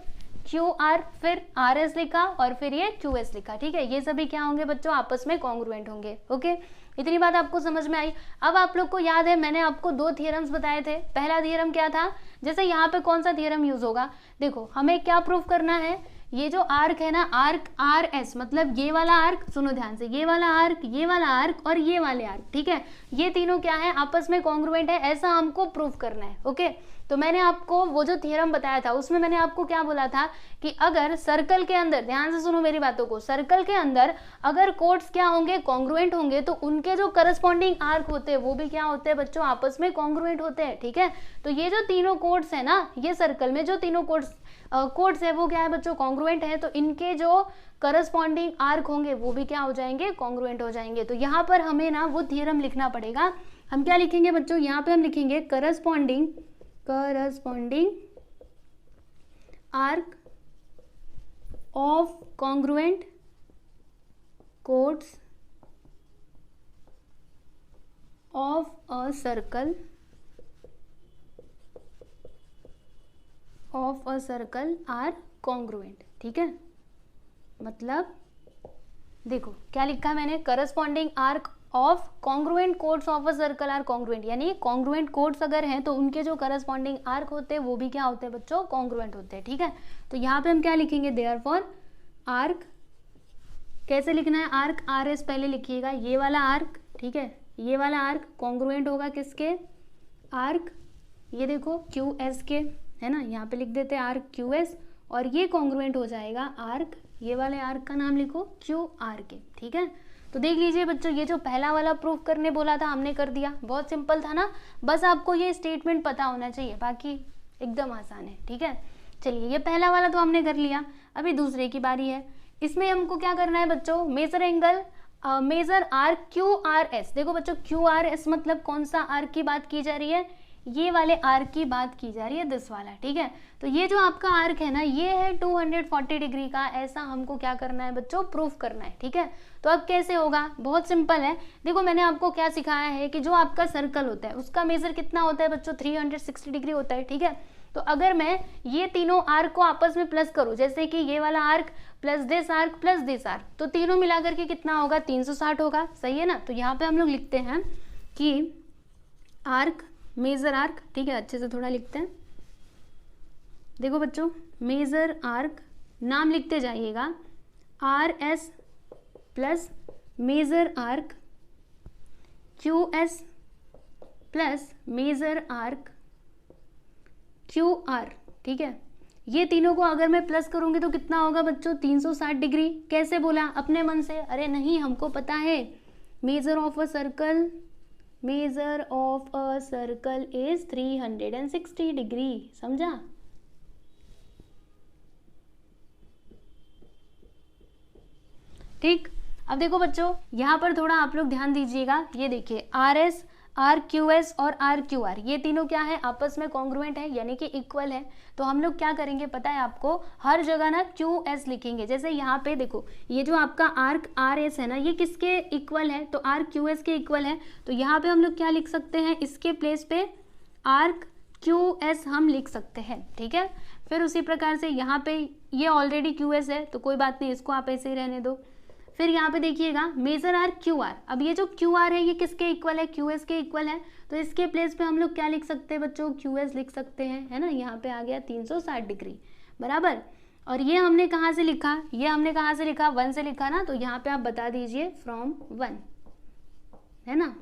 S1: क्यू आर, फिर आर एस लिखा, और फिर ये क्यू एस लिखा, ठीक है। ये सभी क्या होंगे बच्चों, आपस में कॉन्ग्रुएंट होंगे। ओके, इतनी बात आपको समझ में आई। अब आप लोग को याद है मैंने आपको 2 थियरम्स बताए थे। पहला थियरम क्या था, जैसे यहाँ पे कौन सा थियरम यूज होगा, देखो हमें क्या प्रूफ करना है, ये जो आर्क है ना, आर्क आर एस, मतलब ये वाला आर्क, सुनो ध्यान से, ये वाला आर्क, ये वाला आर्क और ये वाले आर्क, ठीक है, ये तीनों क्या है, आपस में कॉन्ग्रुएंट है, ऐसा हमको प्रूफ करना है। ओके, तो मैंने आपको वो जो थ्योरम बताया था उसमें मैंने आपको क्या बोला था कि अगर सर्कल के अंदर, ध्यान से सुनो मेरी बातों को, सर्कल के अंदर अगर कोड्स क्या होंगे, कॉन्ग्रुएंट होंगे, तो उनके जो करस्पॉन्डिंग आर्क होते हैं वो भी क्या होते हैं बच्चों, आपस में कॉन्ग्रुएंट होते हैं, ठीक है। तो ये जो तीनों कोड्स है ना, ये सर्कल में जो तीनों कोड्स है वो क्या है बच्चों, कॉन्ग्रुएंट है। तो इनके जो करस्पॉन्डिंग आर्क होंगे वो भी क्या हो जाएंगे, कॉन्ग्रुएंट हो जाएंगे। तो यहाँ पर हमें ना वो थ्योरम लिखना पड़ेगा। हम क्या लिखेंगे बच्चों, यहाँ पे हम लिखेंगे corresponding arc of congruent chords of a circle are congruent, ठीक है। मतलब देखो क्या लिखा मैंने, corresponding arc of congruent chords of a circle are congruent, यानी कॉन्ग्रुएंट कोड्स अगर हैं तो उनके जो करस्पॉन्डिंग आर्क होते हैं वो भी क्या होते हैं बच्चों, कॉन्ग्रुएंट होते हैं, ठीक है। तो यहाँ पे हम क्या लिखेंगे, देयरफॉर आर्क, कैसे लिखना है, आर्क आर एस पहले लिखिएगा, ये वाला आर्क, ठीक है, ये वाला आर्क कॉन्ग्रुएंट होगा किसके, आर्क, ये देखो क्यू एस के, है ना, यहाँ पे लिख देते हैं आर्क क्यू एस, और ये कॉन्ग्रुएंट हो जाएगा आर्क, ये वाले आर्क का नाम लिखो क्यू आर के, ठीक है। तो देख लीजिए बच्चों, ये जो पहला वाला प्रूफ करने बोला था हमने कर दिया, बहुत सिंपल था ना। बस आपको ये स्टेटमेंट पता होना चाहिए, बाकी एकदम आसान है, ठीक है। चलिए ये पहला वाला तो हमने कर लिया, अभी दूसरे की बारी है। इसमें हमको क्या करना है बच्चों, major angle, major arc Q R S. देखो बच्चों क्यू आर एस मतलब कौन सा आर्क की बात की जा रही है, ये वाले आर्क की बात की जा रही है, दिस वाला, ठीक है। तो ये जो आपका आर्क है ना, ये है 240 डिग्री का, ऐसा हमको क्या करना है बच्चों, प्रूफ करना है, ठीक है। तो अब कैसे होगा, बहुत सिंपल है। देखो मैंने आपको क्या सिखाया है कि जो आपका सर्कल होता है उसका मेजर कितना होता है बच्चों, 360 डिग्री होता है, ठीक है। तो अगर मैं ये तीनों आर्क को आपस में प्लस करूं, जैसे कि ये वाला arc plus this arc plus this arc, तो तीनों मिलाकर के कितना होगा, 360 होगा, सही है ना। तो यहाँ पे हम लोग लिखते हैं कि आर्क, मेजर आर्क, ठीक है, अच्छे से थोड़ा लिखते हैं। देखो बच्चों मेजर आर्क, नाम लिखते जाइएगा, R S plus major arc Q S plus major arc Q R, ठीक है। ये तीनों को अगर मैं प्लस करूंगी तो कितना होगा बच्चों, 360 डिग्री। कैसे बोला, अपने मन से, अरे नहीं हमको पता है, measure of a circle is 360 degree, समझा। ठीक, अब देखो बच्चों यहाँ पर थोड़ा आप लोग ध्यान दीजिएगा, ये देखिए R S, R Q S और आर क्यू आर, ये तीनों क्या है, आपस में कॉन्ग्रुएंट है, यानी कि इक्वल है। तो हम लोग क्या करेंगे पता है आपको, हर जगह ना क्यू एस लिखेंगे। जैसे यहाँ पे देखो ये जो आपका आर्क आर एस है ना, ये किसके इक्वल है, तो आर क्यू एस के इक्वल है। तो यहाँ पे हम लोग क्या लिख सकते हैं, इसके प्लेस पे आर्क क्यू एस हम लिख सकते हैं, ठीक है। फिर उसी प्रकार से यहाँ पे ये ऑलरेडी क्यू एस है तो कोई बात नहीं, इसको आप ऐसे ही रहने दो। फिर यहाँ पे देखिएगा मेजर आर क्यू आर, अब ये जो क्यू आर है ये किसके इक्वल है, क्यू एस के इक्वल है। तो इसके प्लेस पे हम लोग क्या लिख सकते हैं बच्चों, क्यू एस लिख सकते हैं, है ना। यहाँ पे आ गया 360 डिग्री, बराबर। और ये हमने कहाँ से लिखा, ये हमने कहाँ से लिखा, 1 से लिखा ना, तो यहाँ पे आप बता दीजिए फ्रॉम 1, है ना।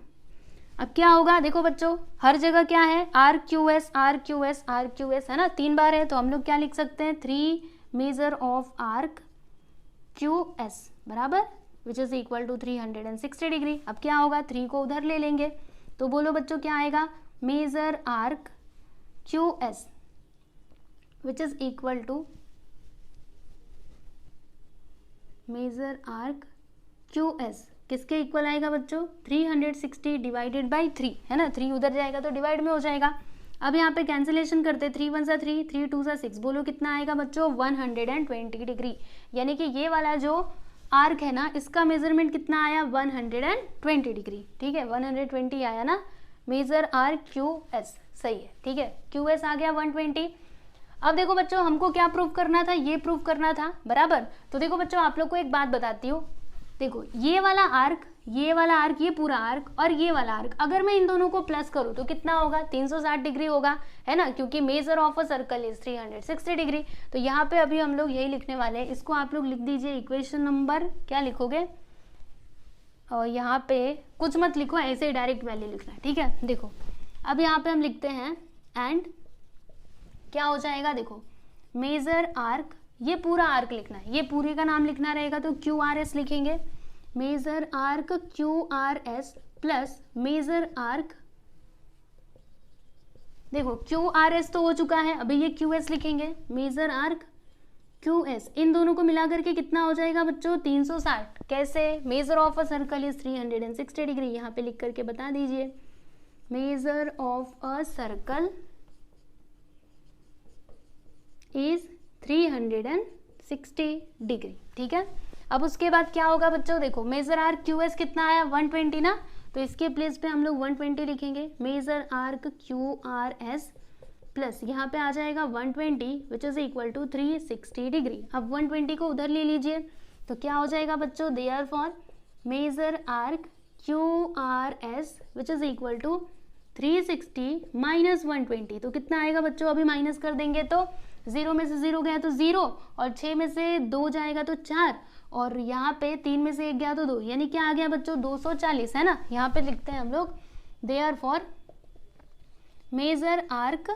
S1: अब क्या होगा, देखो बच्चों हर जगह क्या है, R Q S R Q S R Q S, है ना, 3 बार है। तो हम लोग क्या लिख सकते हैं, 3 मेजर ऑफ आर्क QS बराबर which is equal to 360 degree. अब क्या होगा, 3 को उधर ले लेंगे तो बोलो बच्चों क्या आएगा, major arc QS which is equal to major arc QS किसके इक्वल आएगा बच्चों, 360 डिवाइडेड बाई 3 है ना, 3 उधर जाएगा तो डिवाइड में हो जाएगा। अब यहाँ पे कैंसिलेशन करते, 3 1 सा 3, 3 2 सा 6, बोलो कितना आएगा बच्चों, 120 डिग्री। यानी कि ये वाला जो आर्क है ना, इसका मेजरमेंट कितना आया, 120 डिग्री। ठीक है, 120 आया ना, मेजर आर्क QS सही है। ठीक है, QS आ गया 120। अब देखो बच्चों, हमको क्या प्रूव करना था, ये प्रूव करना था बराबर। तो देखो बच्चों, आप लोग को एक बात बताती हूँ, देखो ये वाला आर्क, ये पूरा आर्क और ये वाला आर्क, अगर मैं इन दोनों को प्लस करूँ तो कितना होगा, 360 डिग्री होगा, है ना, क्योंकि measure of a circle is 360 degree. तो यहाँ पे अभी हम लोग यही लिखने वाले हैं, इसको आप लोग लिख दीजिए इक्वेशन नंबर, क्या लिखोगे, और यहाँ पे कुछ मत लिखो, ऐसे डायरेक्ट वैल्यू लिखना है। ठीक है, देखो अब यहाँ पे हम लिखते हैं एंड क्या हो जाएगा, देखो मेजर आर्क, ये पूरा आर्क लिखना है, ये पूरे का नाम लिखना रहेगा तो QRS लिखेंगे, major arc QRS plus major arc, देखो QRS तो हो चुका है, अभी ये QS लिखेंगे, मेजर आर्क QS, इन दोनों को मिला करके कितना हो जाएगा बच्चों, 360। कैसे, measure of a circle is 360 degree, यहाँ पे लिख करके बता दीजिए, measure of a circle is 360 degree. ठीक है, अब उसके बाद क्या होगा बच्चों, देखो मेजर आर्क QS कितना आया, 120 ना, तो इसके प्लेस पे हम लोग 120 लिखेंगे, मेजर आर्क QRS प्लस यहाँ पे आ जाएगा 120 which is equal to 360 degree. अब 120 को उधर ले लीजिए तो क्या हो जाएगा बच्चों, therefore major arc QRS which is equal to 360 minus 120, तो कितना आएगा बच्चों, अभी माइनस कर देंगे तो 0 में से 0 गया तो 0, और 6 में से 2 जाएगा तो 4, और यहाँ पे 3 में से 1 गया तो 2, यानी क्या आ गया बच्चों, 240 है ना। यहाँ पे लिखते हैं हम लोग, देयरफॉर मेजर आर्क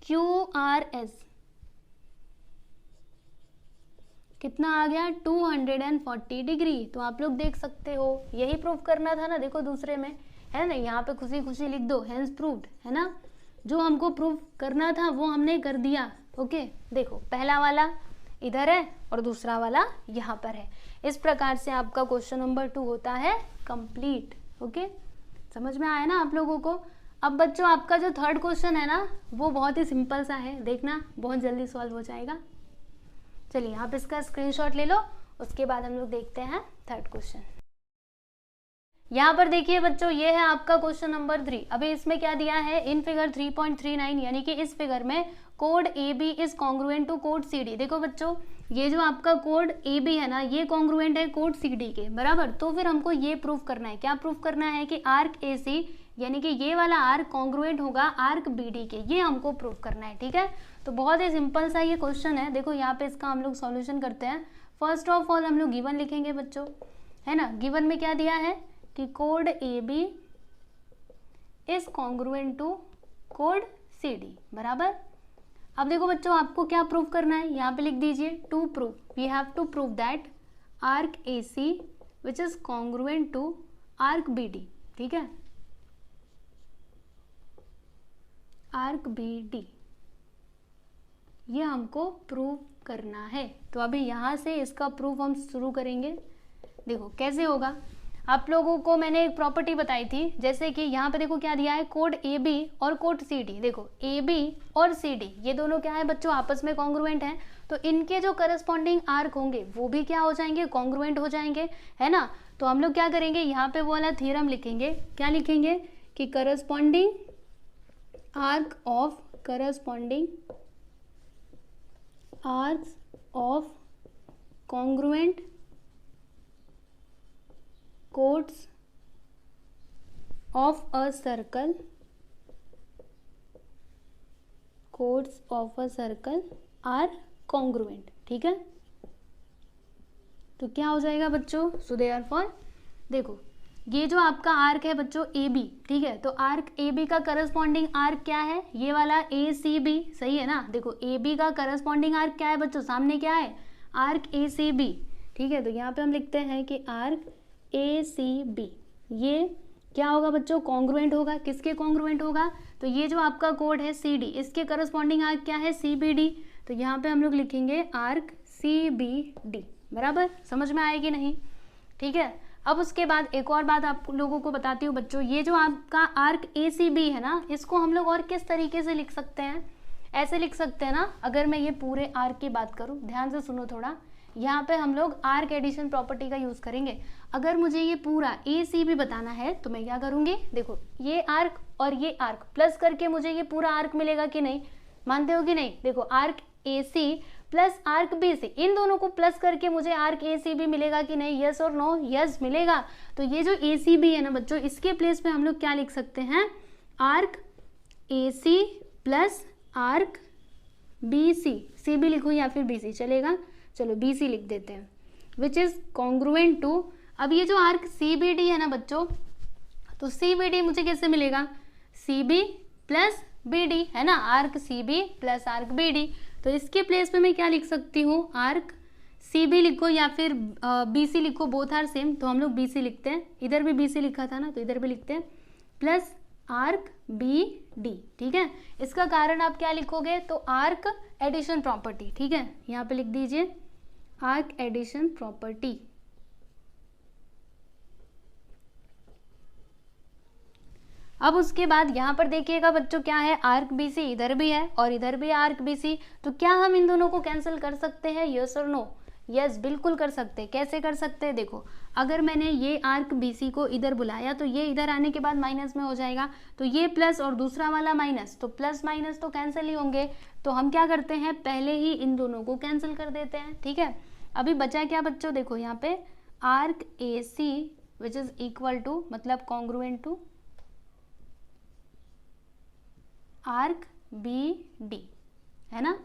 S1: QRS कितना आ गया, 240 डिग्री। तो आप लोग देख सकते हो, यही प्रूव करना था ना, देखो दूसरे में है ना, यहाँ पे खुशी खुशी लिख दो हेंस प्रूव्ड, है ना, जो हमको प्रूव करना था वो हमने कर दिया। ओके, देखो पहला वाला इधर है और दूसरा वाला यहाँ पर है। इस प्रकार से आपका क्वेश्चन नंबर 2 होता है कंप्लीट। ओके, समझ में आया ना आप लोगों को। अब बच्चों आपका जो थर्ड क्वेश्चन है ना, वो बहुत ही सिंपल सा है, देखना बहुत जल्दी सॉल्व हो जाएगा। चलिए आप इसका स्क्रीनशॉट ले लो, उसके बाद हम लोग देखते हैं थर्ड क्वेश्चन। यहाँ पर देखिए बच्चों, ये है आपका क्वेश्चन नंबर 3। अभी इसमें क्या दिया है, इन फिगर 3.39, यानी कि इस फिगर में कोड AB इज कॉन्ग्रुएंट टू कोड CD। देखो बच्चों, ये जो आपका कोड AB है ना, ये कॉन्ग्रुएंट है कोड CD के बराबर। तो फिर हमको ये प्रूव करना है, क्या प्रूव करना है कि आर्क AC यानी कि ये वाला आर्क कॉन्ग्रुएंट होगा आर्क BD के, ये हमको प्रूव करना है। ठीक है, तो बहुत ही सिंपल सा ये क्वेश्चन है। देखो यहाँ पे इसका हम लोग सॉल्यूशन करते हैं। फर्स्ट ऑफ ऑल हम लोग गिवन लिखेंगे बच्चों, है ना। गिवन में क्या दिया है कि कोड AB इज कॉन्ग्रुएंट टू कोड CD बराबर। अब देखो बच्चों, आपको क्या प्रूव करना है, यहाँ पे लिख दीजिए to prove, we have to prove that arc AC which is congruent to arc BD। ठीक है, आर्क BD ये हमको प्रूव करना है। तो अभी यहाँ से इसका प्रूफ हम शुरू करेंगे। देखो कैसे होगा, आप लोगों को मैंने एक प्रॉपर्टी बताई थी, जैसे कि यहाँ पे देखो क्या दिया है, कोड AB और कोड CD। देखो AB और CD ये दोनों क्या है बच्चों, आपस में कॉन्ग्रुएंट हैं, तो इनके जो करस्पॉन्डिंग आर्क होंगे वो भी क्या हो जाएंगे, कॉन्ग्रुएंट हो जाएंगे, है ना। तो हम लोग क्या करेंगे, यहाँ पे वो वाला थ्योरम लिखेंगे। क्या लिखेंगे कि corresponding arc of arcs of congruent chords of a circle are congruent. ठीक है, तो क्या हो जाएगा बच्चों, सो देयरफॉर देखो ये जो आपका आर्क है बच्चों AB, ठीक है, तो आर्क AB का करस्पॉन्डिंग आर्क क्या है, ये वाला ACB, सही है ना। देखो AB का करस्पॉन्डिंग आर्क क्या है बच्चों, सामने क्या है, आर्क ACB, ठीक है, तो यहाँ पे हम लिखते हैं कि आर्क ACB ये क्या होगा बच्चों, कॉन्ग्रुएंट होगा। किसके कॉन्ग्रुएंट होगा, तो ये जो आपका कोड है CD, इसके करस्पॉन्डिंग आर्क क्या है, CBD। तो यहाँ पे हम लोग लिखेंगे आर्क CBD। बराबर, समझ में आएगी नहीं, ठीक है। अब उसके बाद एक और बात आप लोगों को बताती हूँ बच्चों, ये जो आपका आर्क ACB है ना, इसको हम लोग और किस तरीके से लिख सकते हैं, ऐसे लिख सकते हैं ना। अगर मैं ये पूरे आर्क की बात करूँ, ध्यान से सुनो थोड़ा, यहाँ पे हम लोग आर्क एडिशन प्रॉपर्टी का यूज करेंगे। अगर मुझे ये पूरा ACB बताना है तो मैं क्या करूँगी, देखो ये आर्क और ये आर्क प्लस करके मुझे ये पूरा आर्क मिलेगा कि नहीं, मानते हो कि नहीं। देखो arc AC plus arc BC, इन दोनों को प्लस करके मुझे आर्क ACB मिलेगा कि नहीं, यस और नो, यस मिलेगा। तो ये जो ACB है ना बच्चों, इसके प्लेस पे हम लोग क्या लिख सकते हैं, arc AC plus arc BC, CB लिखो या फिर BC चलेगा, चलो BC लिख देते हैं, विच इज कॉन्ग्रुएंट टू। अब ये जो आर्क CBD है ना बच्चों, तो CBD मुझे कैसे मिलेगा, CB प्लस BD है ना, arc CB plus arc BD। तो इसके प्लेस पे मैं क्या लिख सकती हूँ, आर्क CB लिखो या फिर BC लिखो, बोथ आर सेम, तो हम लोग BC लिखते हैं। इधर भी BC लिखा था ना, तो इधर भी लिखते हैं, प्लस आर्क BD, ठीक है। इसका कारण आप क्या लिखोगे, तो आर्क एडिशन प्रॉपर्टी, ठीक है, यहाँ पे लिख दीजिए आर्क एडिशन प्रॉपर्टी। अब उसके बाद यहाँ पर देखिएगा बच्चों क्या है, आर्क BC इधर भी है और इधर भी आर्क BC, तो क्या हम इन दोनों को कैंसिल कर सकते हैं, यस और नो, यस बिल्कुल कर सकते हैं। कैसे कर सकते हैं, देखो अगर मैंने ये आर्क BC को इधर बुलाया तो ये इधर आने के बाद माइनस में हो जाएगा, तो ये प्लस और दूसरा वाला माइनस, तो प्लस माइनस तो कैंसिल ही होंगे। तो हम क्या करते हैं, पहले ही इन दोनों को कैंसिल कर देते हैं, ठीक है। अभी बचा क्या बच्चों, देखो यहाँ पे arc AC which is equal to, मतलब कॉन्ग्रुएंट टू आर्क BD है ना।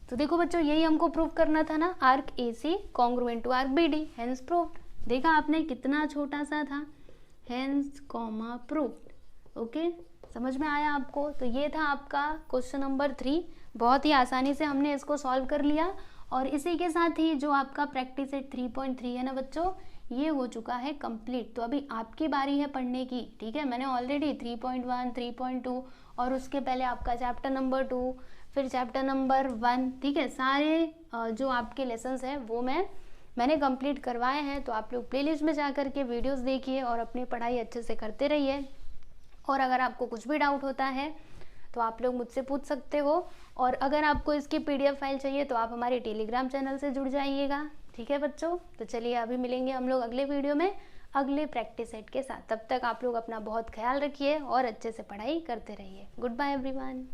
S1: तो देखो बच्चों यही हमको प्रूव करना था ना, arc AC congruent to arc BD, hence proved. देखा आपने कितना छोटा सा था, हेंस कॉमा प्रूव्ड। ओके, समझ में आया आपको। तो ये था आपका क्वेश्चन नंबर 3, बहुत ही आसानी से हमने इसको सॉल्व कर लिया। और इसी के साथ ही जो आपका प्रैक्टिस सेट 3.3 है ना बच्चों, ये हो चुका है कंप्लीट। तो अभी आपकी बारी है पढ़ने की, ठीक है। मैंने ऑलरेडी 3.1, 3.2 और उसके पहले आपका चैप्टर नंबर 2, फिर चैप्टर नंबर 1, ठीक है, सारे जो आपके लेसन्स हैं वो मैंने कंप्लीट करवाए हैं। तो आप लोग प्लेलिस्ट में जा कर के वीडियोस देखिए और अपनी पढ़ाई अच्छे से करते रहिए। और अगर आपको कुछ भी डाउट होता है तो आप लोग मुझसे पूछ सकते हो। और अगर आपको इसकी PDF फाइल चाहिए तो आप हमारे टेलीग्राम चैनल से जुड़ जाइएगा, ठीक है बच्चों। तो चलिए अभी मिलेंगे हम लोग अगले वीडियो में अगले प्रैक्टिस सेट के साथ। तब तक आप लोग अपना बहुत ख्याल रखिए और अच्छे से पढ़ाई करते रहिए। Good bye everyone.